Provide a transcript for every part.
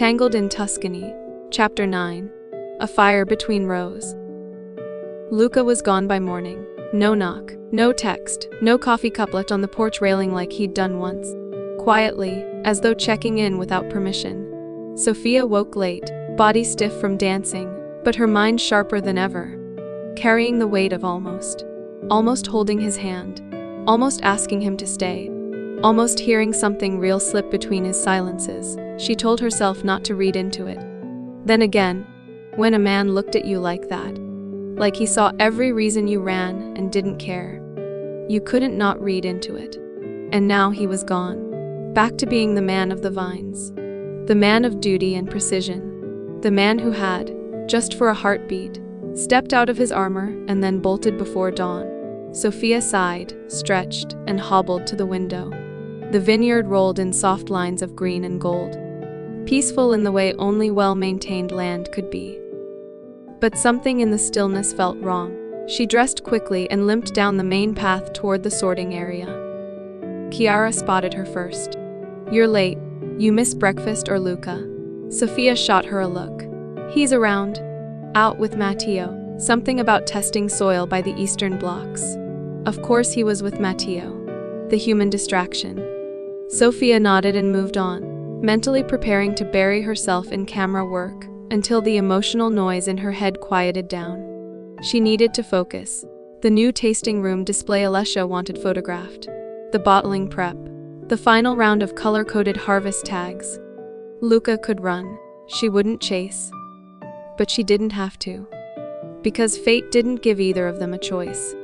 Tangled in Tuscany, Chapter 9. A Fire Between Rows. Luca was gone by morning. No knock, no text, no coffee couplet on the porch railing like he'd done once. Quietly, as though checking in without permission. Sophia woke late, body stiff from dancing, but her mind sharper than ever. Carrying the weight of almost holding his hand, almost asking him to stay, almost hearing something real slip between his silences. She told herself not to read into it. Then again, when a man looked at you like that, like he saw every reason you ran and didn't care, you couldn't not read into it. And now he was gone, back to being the man of the vines, the man of duty and precision, the man who had, just for a heartbeat, stepped out of his armor and then bolted before dawn. Sophia sighed, stretched, and hobbled to the window. The vineyard rolled in soft lines of green and gold, peaceful in the way only well-maintained land could be. But something in the stillness felt wrong. She dressed quickly and limped down the main path toward the sorting area. Chiara spotted her first. "You're late. You missed breakfast or Luca?" Sophia shot her a look. "He's around. Out with Matteo. Something about testing soil by the eastern blocks." Of course he was with Matteo. The human distraction. Sophia nodded and moved on, mentally preparing to bury herself in camera work until the emotional noise in her head quieted down. She needed to focus. The new tasting room display Alessia wanted photographed. The bottling prep. The final round of color-coded harvest tags. Luca could run. She wouldn't chase. But she didn't have to. Because fate didn't give either of them a choice.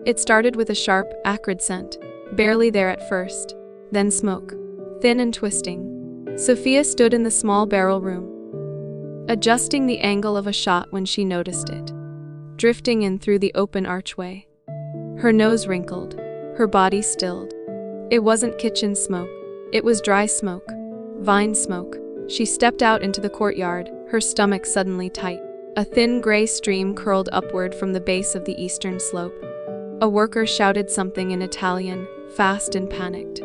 It started with a sharp, acrid scent, barely there at first, then smoke, thin and twisting. Sophia stood in the small barrel room, adjusting the angle of a shot when she noticed it, drifting in through the open archway. Her nose wrinkled, her body stilled. It wasn't kitchen smoke, it was dry smoke, vine smoke. She stepped out into the courtyard, her stomach suddenly tight. A thin gray stream curled upward from the base of the eastern slope. A worker shouted something in Italian, fast and panicked.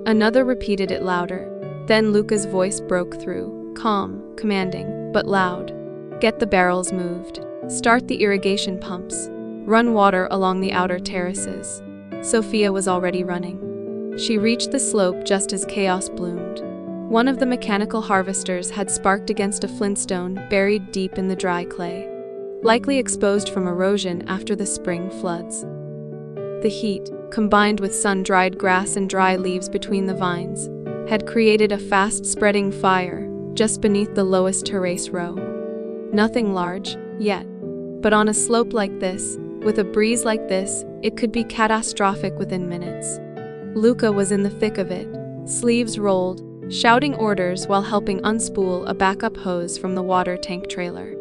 Another repeated it louder. Then Luca's voice broke through, calm, commanding, but loud. "Get the barrels moved. Start the irrigation pumps. Run water along the outer terraces." Sophia was already running. She reached the slope just as chaos bloomed. One of the mechanical harvesters had sparked against a flintstone buried deep in the dry clay, likely exposed from erosion after the spring floods. The heat, combined with sun-dried grass and dry leaves between the vines, had created a fast-spreading fire just beneath the lowest terrace row. Nothing large, yet. But on a slope like this, with a breeze like this, it could be catastrophic within minutes. Luca was in the thick of it, sleeves rolled, shouting orders while helping unspool a backup hose from the water tank trailer.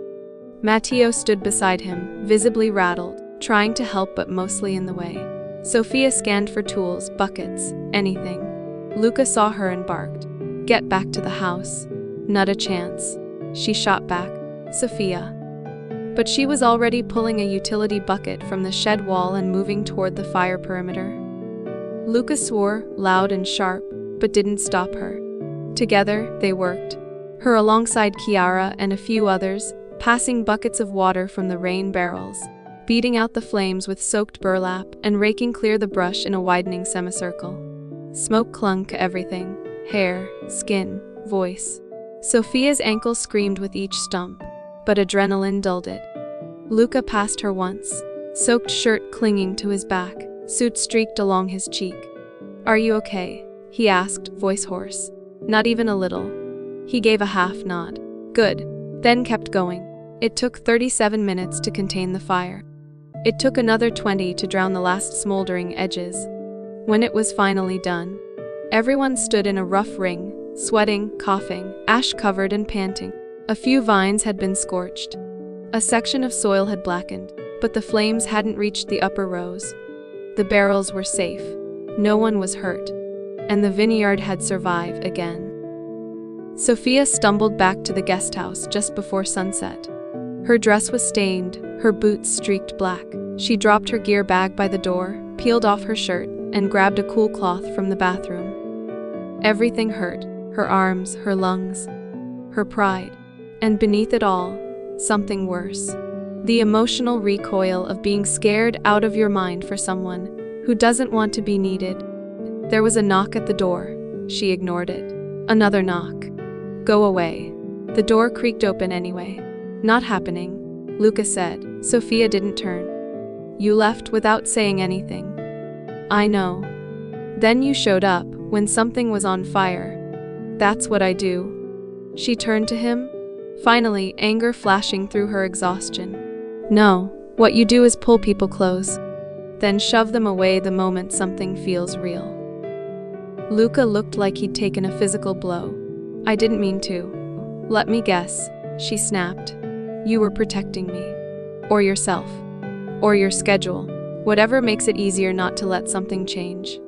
Matteo stood beside him, visibly rattled, trying to help but mostly in the way. Sophia scanned for tools, buckets, anything. Luca saw her and barked, "Get back to the house." Not a chance. She shot back, "Sophia." But she was already pulling a utility bucket from the shed wall and moving toward the fire perimeter. Luca swore, loud and sharp, but didn't stop her. Together, they worked, her alongside Chiara and a few others, passing buckets of water from the rain barrels, beating out the flames with soaked burlap and raking clear the brush in a widening semicircle. Smoke clung to everything, hair, skin, voice. Sophia's ankle screamed with each stump, but adrenaline dulled it. Luca passed her once, soaked shirt clinging to his back, soot streaked along his cheek. "Are you okay?" he asked, voice hoarse. "Not even a little." He gave a half nod. "Good." Then kept going. It took 37 minutes to contain the fire. It took another 20 to drown the last smoldering edges. When it was finally done, everyone stood in a rough ring, sweating, coughing, ash-covered and panting. A few vines had been scorched. A section of soil had blackened, but the flames hadn't reached the upper rows. The barrels were safe. No one was hurt. And the vineyard had survived again. Sophia stumbled back to the guest house just before sunset. Her dress was stained, her boots streaked black. She dropped her gear bag by the door, peeled off her shirt, and grabbed a cool cloth from the bathroom. Everything hurt, her arms, her lungs. her pride. And beneath it all, something worse. The emotional recoil of being scared out of your mind for someone who doesn't want to be needed. There was a knock at the door. She ignored it. Another knock. Go away. The door creaked open anyway. Not happening, Luca said. Sophia didn't turn. You left without saying anything. I know. Then you showed up when something was on fire. That's what I do. She turned to him, finally, anger flashing through her exhaustion. No, what you do is pull people close, then shove them away the moment something feels real. Luca looked like he'd taken a physical blow. I didn't mean to. Let me guess, she snapped. You were protecting me. Or yourself. Or your schedule. Whatever makes it easier not to let something change.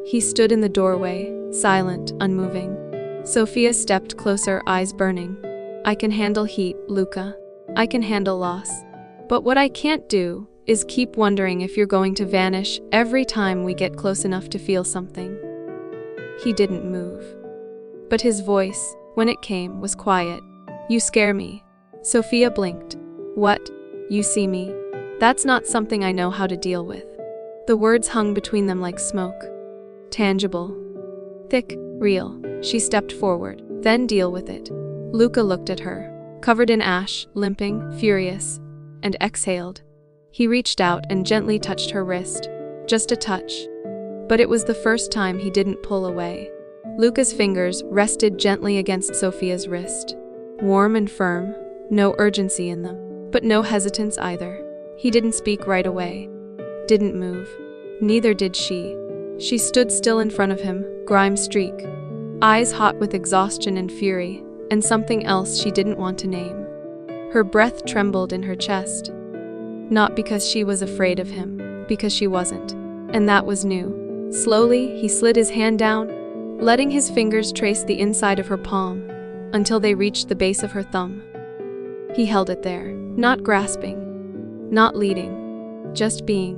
He stood in the doorway, silent, unmoving. Sophia stepped closer, eyes burning. I can handle heat, Luca. I can handle loss. But what I can't do is keep wondering if you're going to vanish every time we get close enough to feel something. He didn't move. But his voice, when it came, was quiet. You scare me. Sophia blinked. What? You see me? That's not something I know how to deal with. The words hung between them like smoke. Tangible. Thick, real. She stepped forward. Then deal with it. Luca looked at her, covered in ash, limping, furious, and exhaled. He reached out and gently touched her wrist. Just a touch. But it was the first time he didn't pull away. Luca's fingers rested gently against Sophia's wrist. Warm and firm, no urgency in them, but no hesitance either. He didn't speak right away. Didn't move. Neither did she. She stood still in front of him, grime-streak, eyes hot with exhaustion and fury, and something else she didn't want to name. Her breath trembled in her chest. Not because she was afraid of him, because she wasn't. And that was new. Slowly, he slid his hand down, letting his fingers trace the inside of her palm, until they reached the base of her thumb. He held it there, not grasping, not leading, just being.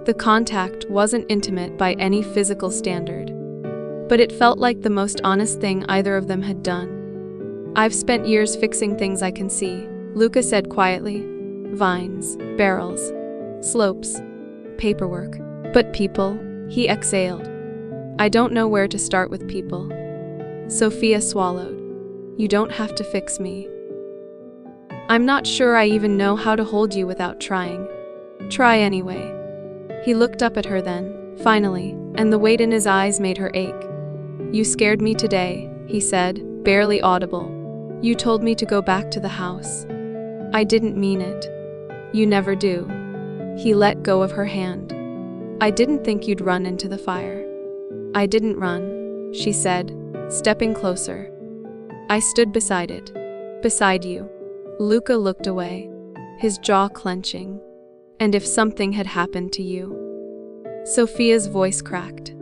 The contact wasn't intimate by any physical standard, but it felt like the most honest thing either of them had done. I've spent years fixing things I can see, Luca said quietly. Vines, barrels, slopes, paperwork. But people, he exhaled. I don't know where to start with people. Sophia swallowed. You don't have to fix me. I'm not sure I even know how to hold you without trying. Try anyway. He looked up at her then, finally, and the weight in his eyes made her ache. You scared me today, he said, barely audible. You told me to go back to the house. I didn't mean it. You never do. He let go of her hand. I didn't think you'd run into the fire. I didn't run, she said, stepping closer. I stood beside it. Beside you. Luca looked away, his jaw clenching. And if something had happened to you? Sophia's voice cracked.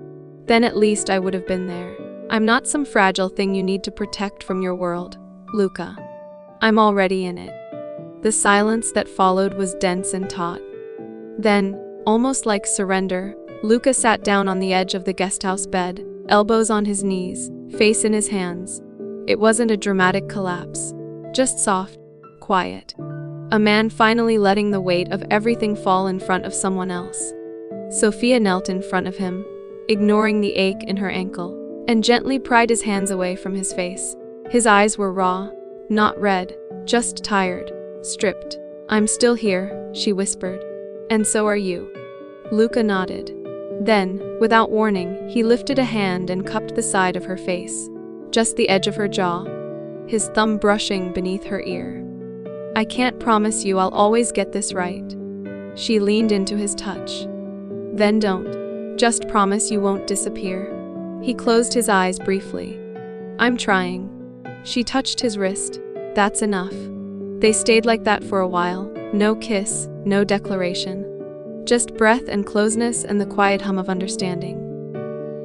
Then at least I would have been there. I'm not some fragile thing you need to protect from your world, Luca. I'm already in it. The silence that followed was dense and taut. Then, almost like surrender, Luca sat down on the edge of the guesthouse bed, elbows on his knees, face in his hands. It wasn't a dramatic collapse, just soft, quiet. A man finally letting the weight of everything fall in front of someone else. Sophia knelt in front of him, ignoring the ache in her ankle, and gently pried his hands away from his face. His eyes were raw, not red, just tired, stripped. I'm still here, she whispered. And so are you. Luca nodded. Then, without warning, he lifted a hand and cupped the side of her face, just the edge of her jaw, his thumb brushing beneath her ear. I can't promise you I'll always get this right. She leaned into his touch. Then don't. Just promise you won't disappear. He closed his eyes briefly. I'm trying. She touched his wrist. That's enough. They stayed like that for a while. No kiss, no declaration. Just breath and closeness and the quiet hum of understanding.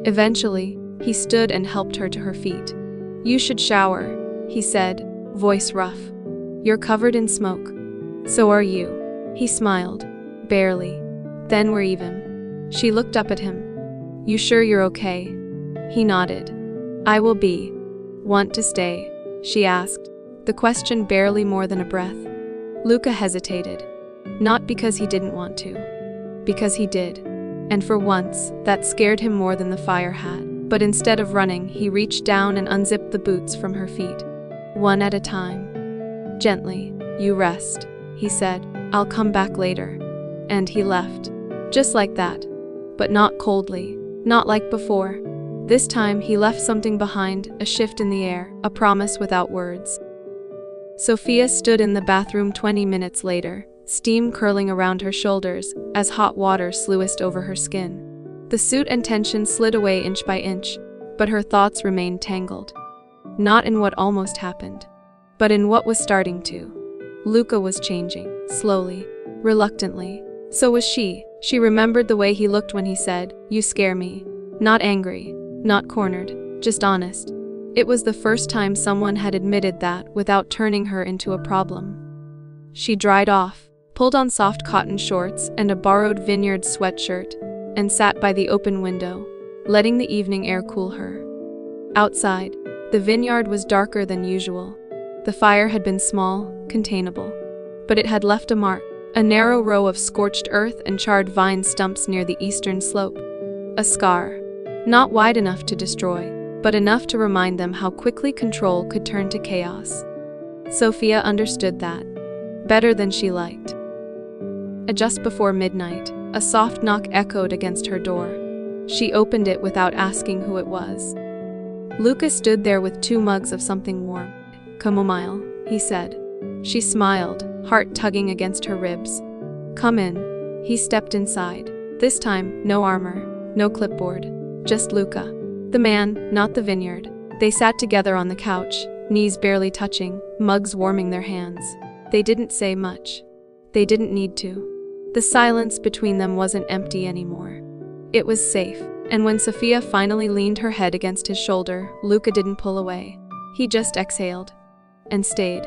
Eventually, he stood and helped her to her feet. You should shower, he said, voice rough. You're covered in smoke. So are you. He smiled. Barely. Then we're even. She looked up at him. You sure you're okay? He nodded. I will be. Want to stay. she asked, the question barely more than a breath. Luca hesitated. Not because he didn't want to. Because he did. And for once, that scared him more than the fire had. But instead of running, he reached down and unzipped the boots from her feet. One at a time. Gently. You rest, he said. I'll come back later. And he left. Just like that. But not coldly. Not like before. This time he left something behind, a shift in the air, a promise without words. Sophia stood in the bathroom 20 minutes later, steam curling around her shoulders as hot water sluiced over her skin. The suit and tension slid away inch by inch, but her thoughts remained tangled. Not in what almost happened, but in what was starting to. Luca was changing, slowly, reluctantly. So was she. She remembered the way he looked when he said, "You scare me." Not angry, not cornered, just honest. It was the first time someone had admitted that without turning her into a problem. She dried off, pulled on soft cotton shorts and a borrowed Vineyard sweatshirt, and sat by the open window, letting the evening air cool her. Outside, the vineyard was darker than usual. The fire had been small, containable, but it had left a mark, a narrow row of scorched earth and charred vine stumps near the eastern slope. A scar, not wide enough to destroy, but enough to remind them how quickly control could turn to chaos. Sophia understood that, better than she liked. Just before midnight, a soft knock echoed against her door. She opened it without asking who it was. Luca stood there with 2 mugs of something warm. "Chamomile," he said. She smiled, heart tugging against her ribs. "Come in." He stepped inside. This time, no armor, no clipboard, just Luca. The man, not the vineyard. They sat together on the couch, knees barely touching, mugs warming their hands. They didn't say much. They didn't need to. The silence between them wasn't empty anymore. It was safe, and when Sophia finally leaned her head against his shoulder, Luca didn't pull away. He just exhaled. And stayed.